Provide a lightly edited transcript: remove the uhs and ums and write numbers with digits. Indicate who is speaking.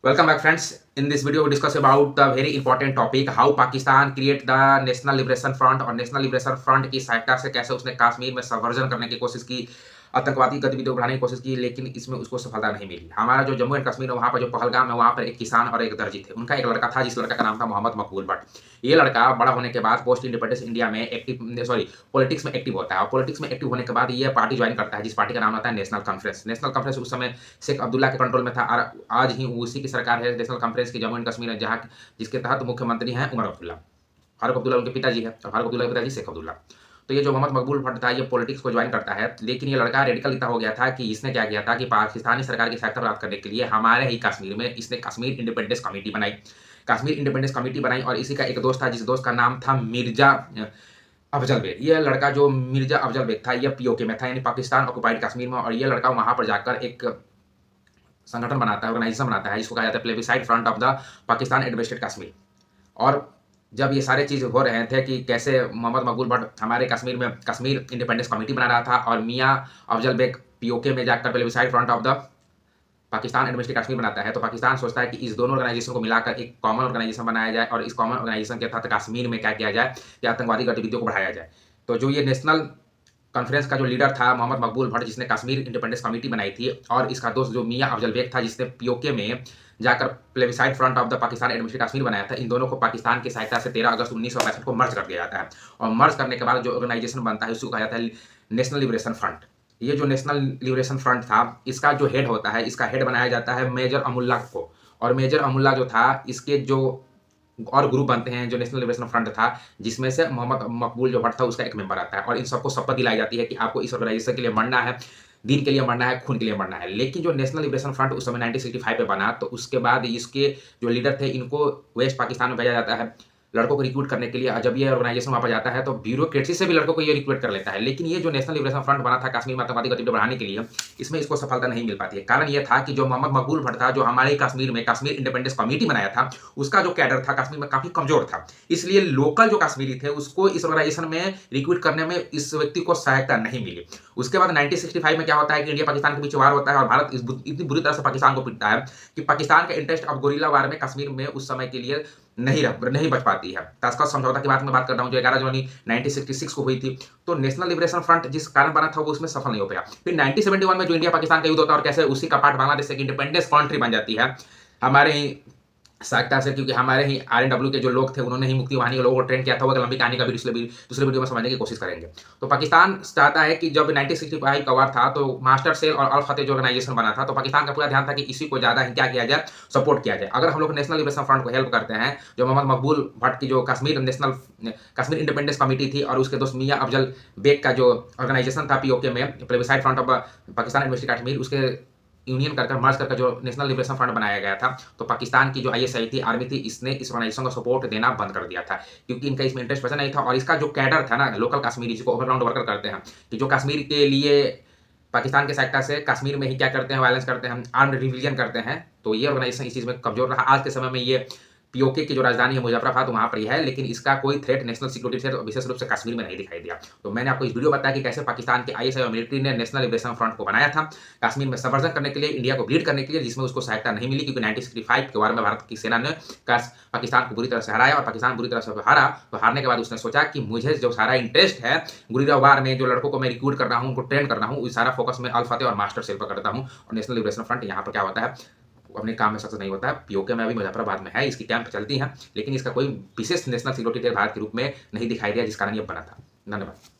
Speaker 1: Welcome back, friends. In this video, we discuss about the very important topic how Pakistan create the National Liberation Front और national liberation front की सहायता से कैसे उसने कश्मीर में subversion करने की कोशिश की, आतंकवादी गतिविधियों को बढ़ाने की कोशिश की, लेकिन इसमें उसको सफलता नहीं मिली। हमारा जो जम्मू एंड कश्मीर है वहाँ पर जो पहलगाम है वहाँ पर एक किसान और एक दर्जी थे। उनका एक लड़का था जिस लड़का का नाम था मोहम्मद मकबूल भट्ट। ये लड़का बड़ा होने के बाद पोस्ट इंडिपेंडेंस इंडिया में पॉलिटिक्स में एक्टिव होता है और पॉलिटिक्स में एक्टिव होने के बाद ये पार्टी ज्वाइन करता है जिस पार्टी का नाम होता है नेशनल कॉन्फ्रेंस। नेशनल कॉन्फ्रेंस उस समय शेख अब्दुल्ला के कंट्रोल में था और आज ही उसी की सरकार है नेशनल कॉन्फ्रेंस की जम्मू एंड कश्मीर में, जहाँ जिसके तहत मुख्यमंत्री हैं उमर अब्दुल्ला। फारूक अब्दुल्ला उनके पिताजी हैं और फारूक अब्दुल्ला के पिताजी शेख अब्दुल्ला। तो ये जो मोहम्मद मकबूल भट्ट था ये पॉलिटिक्स को ज्वाइन करता है, लेकिन ये लड़का रेडिकल इतना हो गया था कि इसने क्या किया था कि पाकिस्तानी सरकार की सहायता प्राप्त करने के लिए हमारे ही कश्मीर में इसने कश्मीर इंडिपेंडेंस कमेटी बनाई। कश्मीर इंडिपेंडेंस कमेटी बनाई और इसी का एक दोस्त था जिस दोस्त का नाम था मिर्जा अफजल बेग। ये लड़का जो मिर्जा अफजल बेग था ये पीओके में था, यानी पाकिस्तान ऑक्युपाइड कश्मीर में, और ये लड़का वहां पर जाकर एक संगठन बनाता है, ऑर्गेनाइजेशन बनाता है जिसको कहा जाता है plebiscite front of the Pakistan administrated Kashmir. और जब ये सारे चीज़ हो रहे थे कि कैसे मोहम्मद मकबूल भट्ट हमारे कश्मीर में कश्मीर इंडिपेंडेंस कमेटी बना रहा था और मियाँ अफजल बेग पीओके में जाकर plebiscite front of the Pakistan administrated Kashmir बनाता है, तो पाकिस्तान सोचता है कि इस दोनों ऑर्गेनाइजेशन को मिलाकर एक कॉमन ऑर्गेनाइजेशन बनाया जाए और इस कॉमन ऑर्गेनाइजेशन के तहत कश्मीर में क्या किया जाए कि आतंकवादी गतिविधियों को बढ़ाया जाए। तो जो ये नेशनल कॉन्फ्रेंस का जो लीडर था मोहम्मद मकबूल भट्ट जिसने कश्मीर इंडिपेंडेंस कमेटी बनाई थी, और इसका दोस्त जो मियाँ अफजल बेग था जिसने पीओके में जाकर plebiscite front of the Pakistan administrated Kashmir बनाया था, इन दोनों को पाकिस्तान की सहायता से 13 अगस्त 1965 को मर्ज कर दिया जाता है। और मर्ज करने के बाद जो ऑर्गेनाइजेशन बनता है उसको कहा जाता है नेशनल लिबरेशन फ्रंट। ये जो नेशनल लिबरेशन फ्रंट था इसका जो हेड होता है, इसका हेड बनाया जाता है मेजर अमुल्ला को। और मेजर अमुल्ला जो था इसके जो और ग्रुप बनते हैं जो नेशनल लिबरेशन फ्रंट था जिसमें से मोहम्मद मकबूल जो भट्ट था उसका एक मेंबर आता है, और इन सबको शपथ दिलाई जाती है कि आपको इस ऑर्गेनाइजेशन के लिए मरना है, दीन के लिए मरना है, खून के लिए मरना है। लेकिन जो नेशनल लिबरेशन फ्रंट उस समय 1965 में बना, तो उसके बाद इसके जो लीडर थे इनको वेस्ट पाकिस्तान में भेजा जाता है लड़कों को रिक्रूट करने के लिए। और जब ये ऑर्गेनाइजेशन वहाँ पर जाता है तो ब्यूरोक्रेसी से भी लड़कों को ये रिक्रूट कर लेता है। लेकिन ये जो नेशनल लिबरेशन फ्रंट बना था कश्मीर में आतंकवादी गतिविधि बढ़ाने के लिए, इसमें इसको सफलता नहीं मिल पाती है। कारण ये था कि जो मोहम्मद मकबूल भट्ट था जो हमारे कश्मीर में कश्मीर इंडिपेंडेंस कमेटी बनाया था, उसका जो कैडर था कश्मीर में काफी कमजोर था। इसलिए लोकल जो कश्मीरी थे उसको इस ऑर्गेनाइजेशन में रिक्रूट करने में इस व्यक्ति को सहायता नहीं मिली। उसके बाद 1965 में क्या होता है कि इंडिया पाकिस्तान के बीच वार होता है और भारत इतनी बुरी तरह से पाकिस्तान को पीटता है कि पाकिस्तान का इंटरेस्ट अब गोरिल्ला वार में कश्मीर में उस समय के लिए नहीं बच पाती है। ताशकंद समझौता की बात मैं बात कर रहा हूँ जो 11 जनवरी 1966 को हुई थी। तो नेशनल लिबरेशन फ्रंट जिस कारण बना था वो उसमें सफल नहीं हो पाया। फिर 1971 में जो इंडिया पाकिस्तान का युद्ध होता है और कैसे उसी का पार्ट बांग्लादेश एक इंडिपेंडेंस कंट्री बन जाती है हमारे सहायता से, क्योंकि हमारे ही आरएनडब्ल्यू के जो लोग थे उन्होंने ही मुक्ति वाहिनी के लोगों को ट्रेन किया था। वो लंबी कहानी का भी दूसरे वीडियो में समझने की कोशिश करेंगे। तो पाकिस्तान चाहता है कि जब 1965 का वार था तो मास्टर सेल और अल फतेह जो ऑर्गेनाइजेशन बना था, तो पाकिस्तान का पूरा ध्यान था कि इसी को ज्यादा ही क्या किया जाए, सपोर्ट किया जाए। अगर हम लोग नेशनल लिबरेशन फ्रंट को हेल्प करते हैं, जो मोहम्मद मकबूल भट्ट की जो कश्मीर इंडिपेंडेंस कमेटी थी और उसके दोस्त मियाँ अफजल बेग का जो ऑर्गेनाइजेशन था पीओके में plebiscite front of Pakistan administrated Kashmir, उसके यूनियन कर मर्ज करके जो नेशनल लिबरेशन फ्रंट बनाया गया था, तो पाकिस्तान की जो आईएसआई थी, आर्मी थी, इसने इस ऑर्गेनाइजेशन को सपोर्ट देना बंद कर दिया था क्योंकि इनका इसमें इंटरेस्ट वैसा नहीं था। और इसका जो कैडर था ना लोकल कश्मीरी जिसको ओवरग्राउंड वर्कर करते हैं, कि जो कश्मीर के लिए पाकिस्तान के सहायता से कश्मीर में ही क्या करते हैं, वायलेंस करते हैं, आर्म्ड रिविलियन करते हैं, तो ये ऑर्गेनाइजेशन इस चीज़ में कमजोर रहा। आज के समय में ये पीओके की जो राजधानी है मुजफ्फराबाद वहाँ पर ही है, लेकिन इसका कोई थ्रेट नेशनल सिक्योरिटी थ्रेट विशेष रूप से कश्मीर में नहीं दिखाई दिया। तो मैंने आपको इस वीडियो बताया कि कैसे पाकिस्तान के आईएसआई और मिलिट्री ने नेशनल लिबरेशन फ्रंट को बनाया था कश्मीर में सबवर्जन करने के लिए, इंडिया को ब्लीड करने के लिए, जिसमें उसको सहायता नहीं मिली क्योंकि 1965 के वार में भारत की सेना ने पाकिस्तान को बुरी तरह से हराया और पाकिस्तान बुरी तरह से हारा। तो हारने के बाद उसने सोचा कि मुझे जो सारा इंटरेस्ट है गुरिल्ला वार में, जो लड़कों को मैं रिक्रूट कर रहा हूँ, उनको ट्रेन कर रहा हूँ, सारा फोकस मैं अल फतेह और मास्टर सेल पर करता हूँ। और नेशनल लिबरेशन फ्रंट यहाँ पर क्या होता है, अपने काम में सक्सेस नहीं होता है। पीओके में अभी मुजफ्फराबाद में है, इसकी कैंप चलती हैं, लेकिन इसका कोई विशेष नेशनल सिक्योरिटी भारत के रूप में नहीं दिखाई दिया, जिस कारण ये बना था। धन्यवाद।